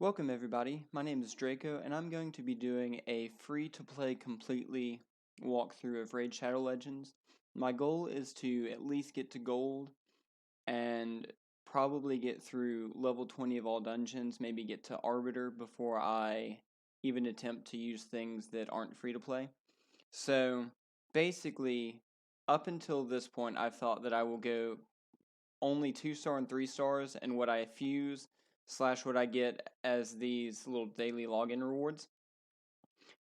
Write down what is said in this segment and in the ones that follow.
Welcome everybody, my name is Draco and I'm going to be doing a free-to-play completely walkthrough of Raid Shadow Legends. My goal is to at least get to gold and probably get through level 20 of all dungeons, maybe get to Arbiter before I even attempt to use things that aren't free-to-play. So basically, up until this point I've thought that I will go only 2-star and 3 stars and what I fuse / what I get as these little daily login rewards,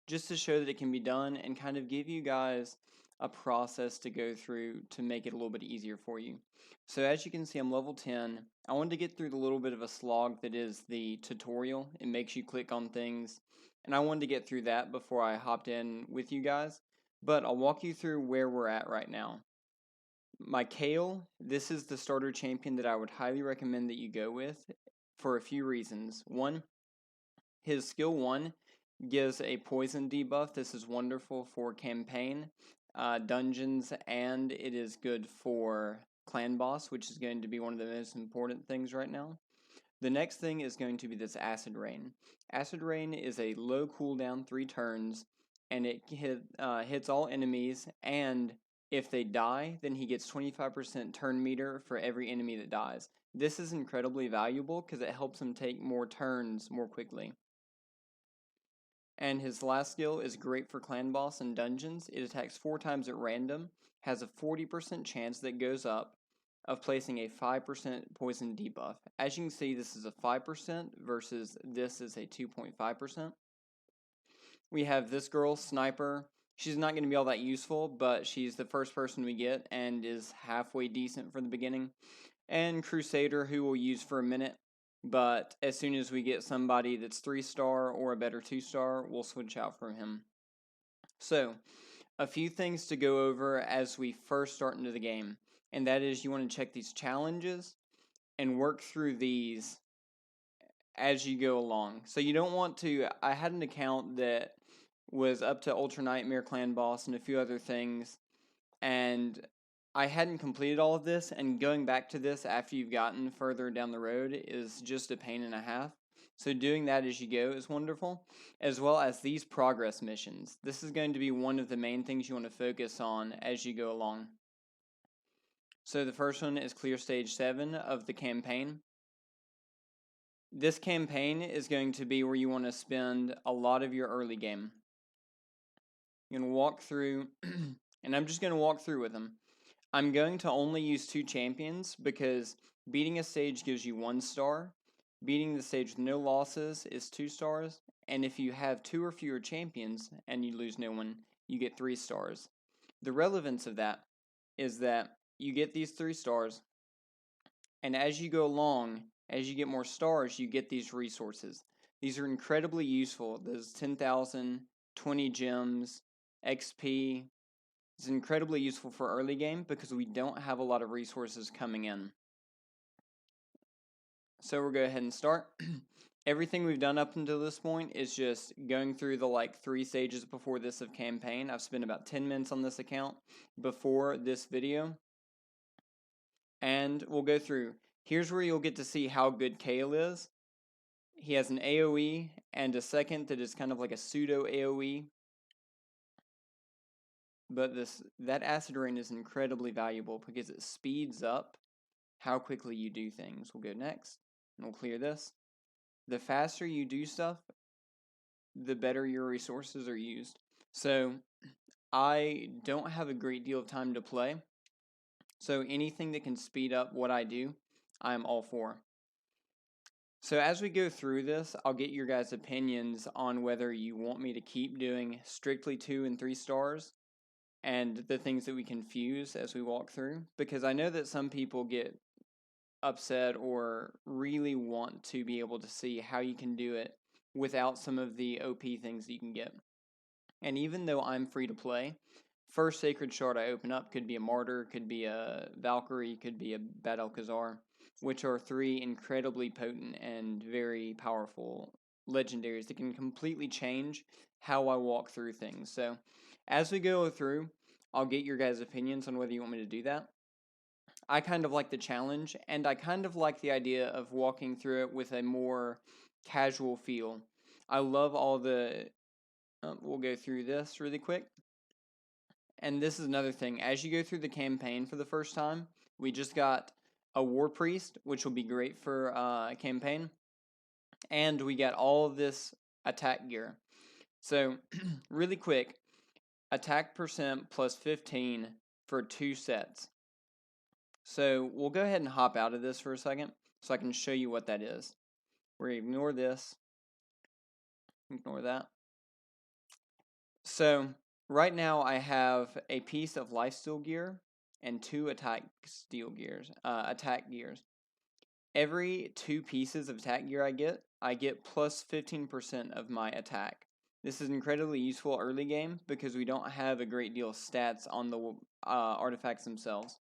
just to show that it can be done and kind of give you guys a process to go through to make it a little bit easier for you. So as you can see, I'm level 10. I wanted to get through the little bit of a slog that is the tutorial. It makes you click on things, and I wanted to get through that before I hopped in with you guys, but I'll walk you through where we're at right now. My Kayl, this is the starter champion that I would highly recommend that you go with for a few reasons. One, his skill 1 gives a poison debuff. This is wonderful for campaign, dungeons, and it is good for clan boss, which is going to be one of the most important things right now. The next thing is going to be this Acid Rain. Acid Rain is a low cooldown, 3 turns, and it hits all enemies, and if they die, then he gets 25% turn meter for every enemy that dies. This is incredibly valuable because it helps him take more turns more quickly. And his last skill is great for clan boss and dungeons. It attacks 4 times at random, has a 40% chance that goes up of placing a 5% poison debuff. As you can see, this is a 5% versus this is a 2.5%. We have this girl, Sniper. She's not going to be all that useful, but she's the first person we get and is halfway decent for the beginning. And Crusader, who we'll use for a minute, but as soon as we get somebody that's 3-star or a better 2-star, we'll switch out from him. So, a few things to go over as we first start into the game, and that is you want to check these challenges and work through these as you go along. So you don't want to, I had an account that was up to Ultra Nightmare Clan Boss and a few other things, and I hadn't completed all of this, and going back to this after you've gotten further down the road is just a pain and a half. So doing that as you go is wonderful, as well as these progress missions. This is going to be one of the main things you want to focus on as you go along. So the first one is clear stage 7 of the campaign. This campaign is going to be where you want to spend a lot of your early game. You're going to walk through, and I'm just going to walk through with them. I'm going to only use 2 champions because beating a stage gives you 1 star, beating the stage with no losses is 2 stars, and if you have 2 or fewer champions and you lose no one, you get 3 stars. The relevance of that is that you get these 3 stars, and as you go along, as you get more stars, you get these resources. These are incredibly useful. There's 10,000, 20 gems, XP. It's incredibly useful for early game because we don't have a lot of resources coming in. So we'll go ahead and start. Everything we've done up until this point is just going through the 3 stages before this of campaign. I've spent about 10 minutes on this account before this video. And we'll go through. Here's where you'll get to see how good Kayl is. He has an AoE and a second that is kind of like a pseudo AoE. But that Acid Rain is incredibly valuable because it speeds up how quickly you do things. We'll go next, and we'll clear this. The faster you do stuff, the better your resources are used. So, I don't have a great deal of time to play, so anything that can speed up what I do, I'm all for. So as we go through this, I'll get your guys' opinions on whether you want me to keep doing strictly 2 and 3 stars, and the things that we can fuse as we walk through, because I know that some people get upset or really want to be able to see how you can do it without some of the OP things that you can get. And even though I'm free to play, first Sacred Shard I open up could be a Martyr, could be a Valkyrie, could be a Bad Alcazar, which are 3 incredibly potent and very powerful legendaries that can completely change how I walk through things. So as we go through, I'll get your guys' opinions on whether you want me to do that. I kind of like the challenge, and I kind of like the idea of walking through it with a more casual feel. I love all the, we'll go through this really quick. And this is another thing. As you go through the campaign for the first time, we just got a War Priest, which will be great for a campaign. And we got all of this attack gear. So, really quick, attack percent plus 15 for 2 sets. So, we'll go ahead and hop out of this for a second so I can show you what that is. We're going to ignore this. Ignore that. So, right now I have a piece of lifesteal gear and 2 attack gears. Every 2 pieces of attack gear I get plus 15% of my attack. This is incredibly useful early game because we don't have a great deal of stats on the artifacts themselves.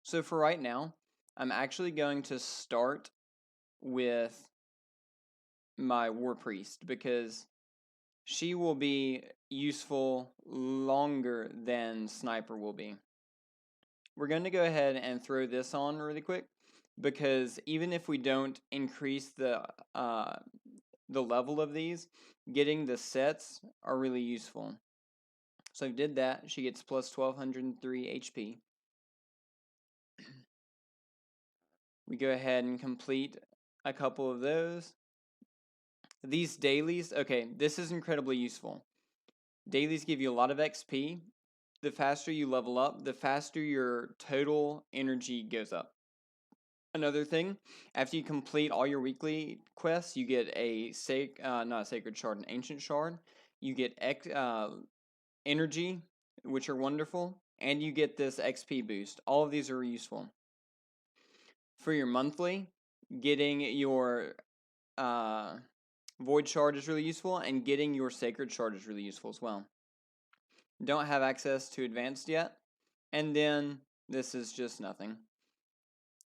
So for right now, I'm actually going to start with my War Priest because she will be useful longer than Sniper will be. We're going to go ahead and throw this on really quick because even if we don't increase the level of these, getting the sets are really useful. So I did that. She gets plus 1203 HP. We go ahead and complete a couple of those. These dailies, okay, this is incredibly useful. Dailies give you a lot of XP. The faster you level up, the faster your total energy goes up. Another thing, after you complete all your weekly quests, you get not a sacred shard, an ancient shard. You get energy, which are wonderful, and you get this XP boost. All of these are useful. For your monthly, getting your void shard is really useful, and getting your sacred shard is really useful as well. Don't have access to advanced yet, and then this is just nothing.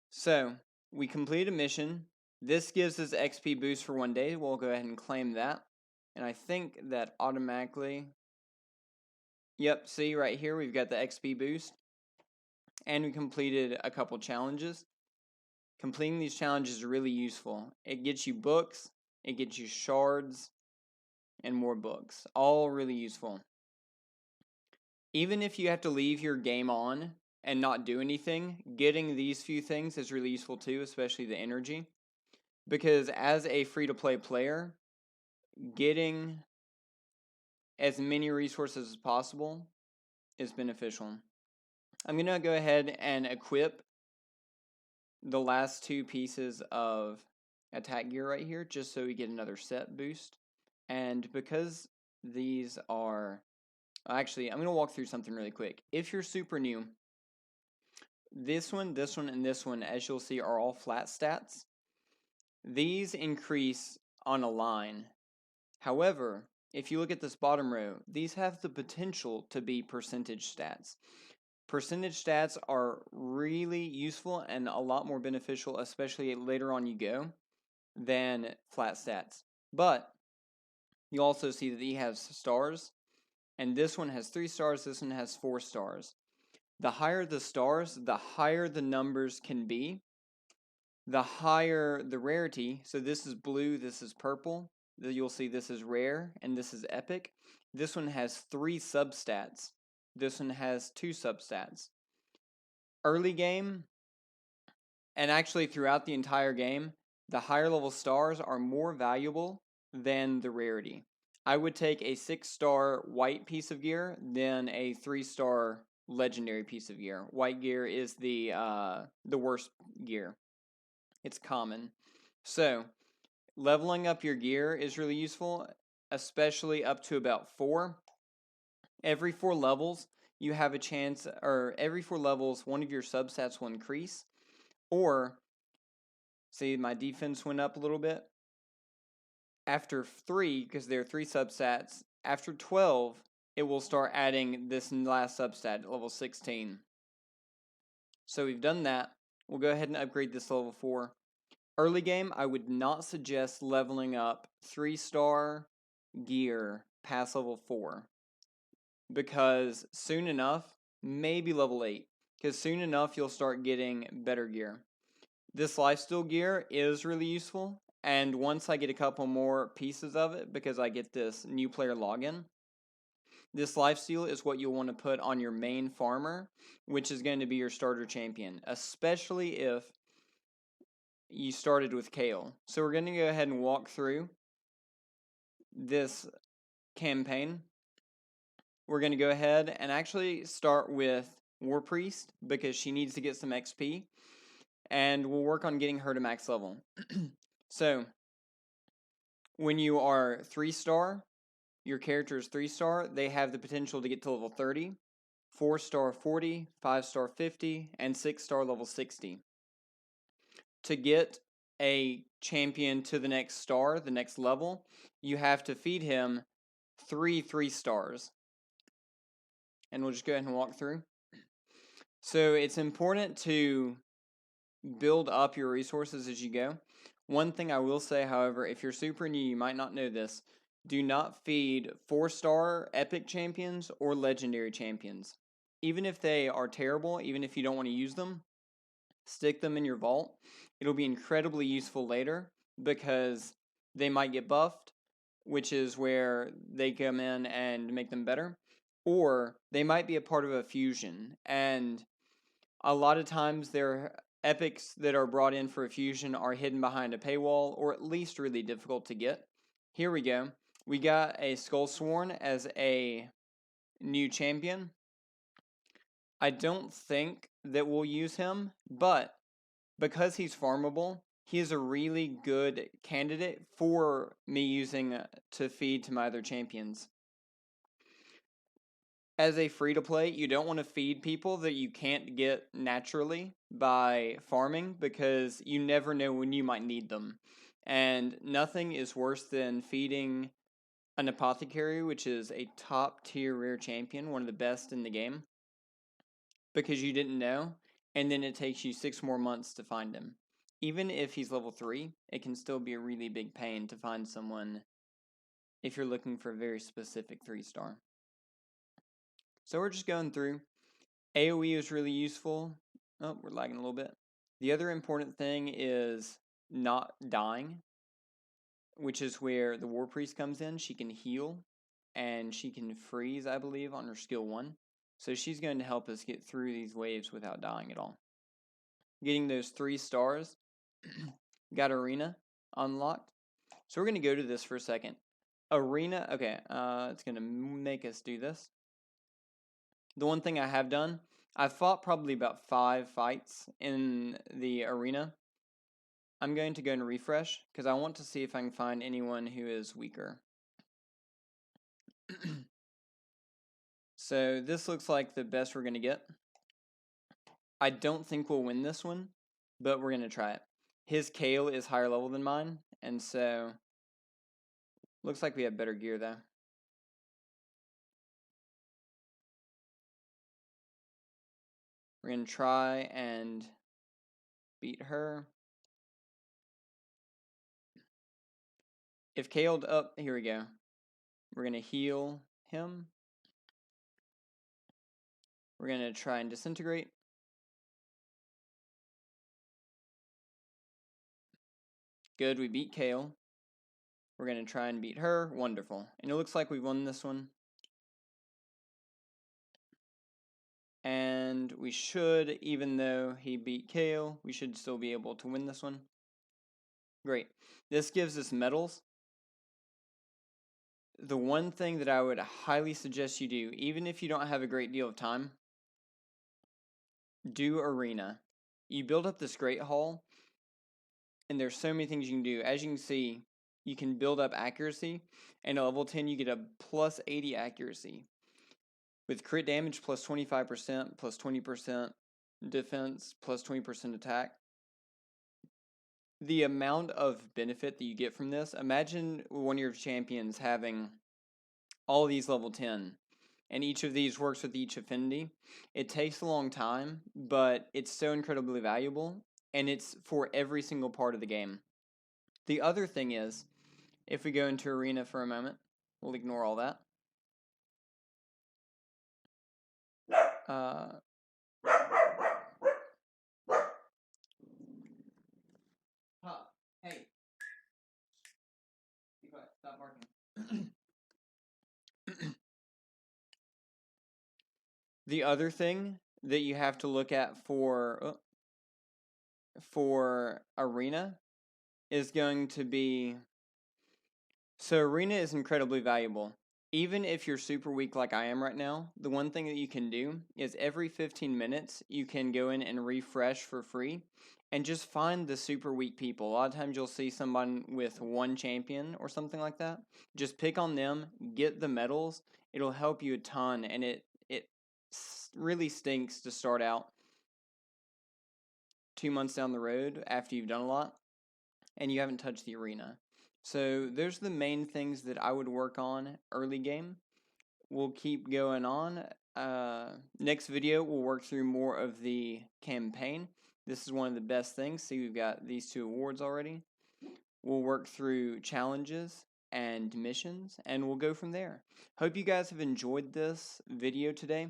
So, we complete a mission. This gives us XP boost for 1 day. We'll go ahead and claim that. And I think that automatically... Yep, see right here we've got the XP boost. And we completed a couple challenges. Completing these challenges is really useful. It gets you books, it gets you shards, and more books. All really useful. Even if you have to leave your game on and not do anything, getting these few things is really useful too, especially the energy. Because as a free-to-play player, getting as many resources as possible is beneficial. I'm going to go ahead and equip the last 2 pieces of attack gear right here, just so we get another set boost. And because these are... Actually, I'm going to walk through something really quick. If you're super new, this one, and this one, as you'll see, are all flat stats. These increase on a line. However, if you look at this bottom row, these have the potential to be percentage stats. Percentage stats are really useful and a lot more beneficial, especially later on you go, than flat stats. But you also see that he has stars, and this one has 3 stars, this one has 4 stars. The higher the stars, the higher the numbers can be, the higher the rarity. So this is blue, this is purple. You'll see this is rare, and this is epic. This one has 3 substats. This one has 2 substats. Early game, and actually throughout the entire game, the higher level stars are more valuable than the rarity. I would take a 6-star white piece of gear than a 3-star legendary piece of gear. White gear is the worst gear. It's common. So, leveling up your gear is really useful, especially up to about 4. Every 4 levels, you have a chance, or every 4 levels, one of your substats will increase. Or, see, my defense went up a little bit. After 3, because there are 3 substats, after 12, it will start adding this last substat at level 16. So we've done that. We'll go ahead and upgrade this to level 4. Early game, I would not suggest leveling up 3-star gear past level 4. Because soon enough, maybe level 8. Because soon enough, you'll start getting better gear. This lifesteal gear is really useful, And once I get a couple more pieces of it, because I get this new player login, this lifesteal is what you'll want to put on your main farmer, which is going to be your starter champion, especially if you started with Kayl. So we're going to go ahead and walk through this campaign. We're going to go ahead and actually start with War Priest because she needs to get some XP, and we'll work on getting her to max level. So when you are 3-star, your character is 3-star, they have the potential to get to level 30, 4-star 40, 5-star 50, and 6-star level 60. To get a champion to the next star, the next level, you have to feed him 3 stars. And we'll just go ahead and walk through. So it's important to build up your resources as you go. One thing I will say, however, if you're super new, you might not know this, do not feed 4-star epic champions or legendary champions. Even if they are terrible, even if you don't want to use them, stick them in your vault. It'll be incredibly useful later because they might get buffed, which is where they come in and make them better, or they might be a part of a fusion. And a lot of times their epics that are brought in for a fusion are hidden behind a paywall, or at least really difficult to get. Here we go. We got a Skullsworn as a new champion. I don't think that we'll use him, but because he's farmable, he is a really good candidate for me using to feed to my other champions. As a free-to-play, you don't want to feed people that you can't get naturally by farming because you never know when you might need them. And nothing is worse than feeding an apothecary, which is a top-tier rare champion, one of the best in the game, because you didn't know, and then it takes you 6 more months to find him. Even if he's level 3, it can still be a really big pain to find someone if you're looking for a very specific 3-star. So we're just going through. AoE is really useful. Oh, we're lagging a little bit. The other important thing is not dying, which is where the War Priest comes in. She can heal, and she can freeze, I believe, on her skill 1. So she's going to help us get through these waves without dying at all. Getting those 3 stars, got Arena unlocked. So we're going to go to this for a second. Arena, okay, it's going to make us do this. The one thing I have done, I've fought probably about 5 fights in the arena. I'm going to go and refresh because I want to see if I can find anyone who is weaker. So this looks like the best we're going to get. I don't think we'll win this one, but we're going to try it. His Kayl is higher level than mine, and so looks like we have better gear though. We're going to try and beat her. If Kayl up, here we go. We're going to heal him. We're going to try and disintegrate. Good, we beat Kayl. We're going to try and beat her. Wonderful. And it looks like we won this one. And we should, even though he beat Kayl, we should still be able to win this one. Great. This gives us medals. The one thing that I would highly suggest you do, even if you don't have a great deal of time, do Arena. You build up this great haul, and there's so many things you can do. As you can see, you can build up accuracy, and at level 10 you get a plus 80 accuracy. With crit damage plus 25%, plus 20% defense, plus 20% attack. The amount of benefit that you get from this, imagine one of your champions having all these level 10, and each of these works with each affinity. It takes a long time, but it's so incredibly valuable, and it's for every single part of the game. The other thing is, if we go into Arena for a moment, we'll ignore all that. Hey. The other thing that you have to look at for arena is going to be, so arena is incredibly valuable. Even if you're super weak like I am right now, the one thing that you can do is every 15 minutes you can go in and refresh for free and just find the super weak people. A lot of times you'll see someone with one champion or something like that. Just pick on them, get the medals. It'll help you a ton, and it really stinks to start out 2 months down the road after you've done a lot and you haven't touched the arena. So there's the main things that I would work on early game. We'll keep going on. Next video, we'll work through more of the campaign. This is one of the best things. See, we've got these 2 awards already. We'll work through challenges and missions, and we'll go from there. Hope you guys have enjoyed this video today.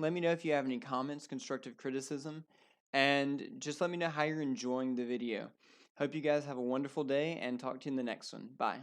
Let me know if you have any comments, constructive criticism, and just let me know how you're enjoying the video. Hope you guys have a wonderful day, and talk to you in the next one. Bye.